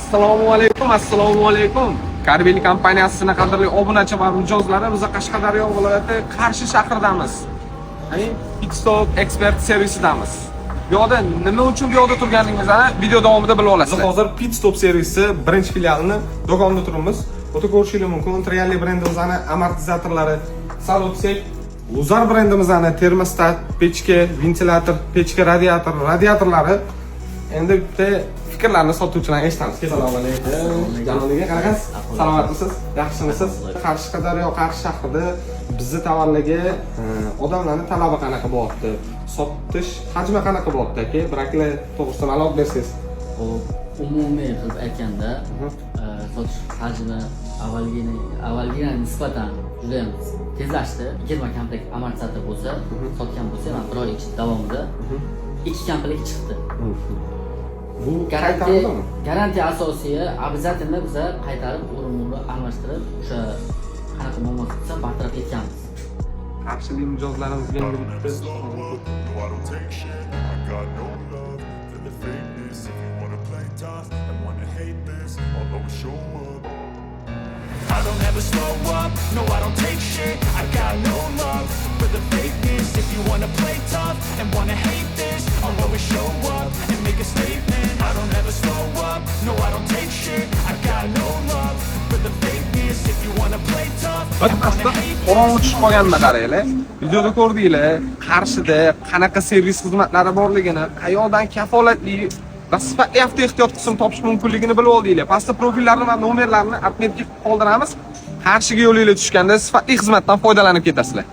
Assalomu alaykum. Karbeli kompaniyasining qadrli obunachi va mijozlari, biz Qashqadaryo viloyati Qarshi shahridamiz. Pit Stop ekspert servisidamiz. Bu yerda nima uchun bu yerda turganingizni video davomida bilib olasiz. Biz hozir Pit Stop servisi birinchi filialini do'konda turibmiz. O'ta ko'rishingiz mumkin. Trialli brendimizning amortizatorlari, Salutset, Luzar brendimizning termostat, pechka, ventilyator, pechka, radiatorlari. Endi bitta fikrlarni sotuvchilarga eshitamiz. Assalomu alaykum. Janobiga qarag'asiz. Salomatmisiz? Yaxshimisiz? Qashqadaryo shahrida bizni tovarlarga odamlarning talabi qanaqa bo'lyapti? Sotish hajmi qanaqa bo'lyapti aka? Biraklar to'g'risida ma'lumot bersangiz. Umumiy qilib aytganda, sotish hajmi avvalgiga nisbatan juda ham tezlashdi. 20 komplekt amortizator bo'lsa, sotgan bo'lsa, mana 1 oy davomida 2 komplekt chiqdi. Bu garantiya asosiy, обязательно biza qaytarib, o'rinni almashtirib, o'sha qanaqa muammo bo'lsa bartaraf etganmiz. Qarshilik mijozlarimizga endi I don't ever slow up, no I don't take shit. I got no love for the fakeness. If you wanna play tough and wanna hate this, I'll always show up and make a statement. I don't ever slow up, no I don't take shit. I got no love for the fakeness. If you wanna play tough and wanna hate this, qorong'i tushib qolganini qaranglar. Videoda ko'rdinglar, Qarshida qanaqa servis xizmatlari borligini, qayerdan kafolatli va sifatli avtoehtiyot qism topish mumkinligini bilib oldinglar. Pastda profillarni va nomerlarni otmetga qoldiramiz. Qarshiga yo'linglar tushganda sifatli xizmatdan foydalanib ketasizlar.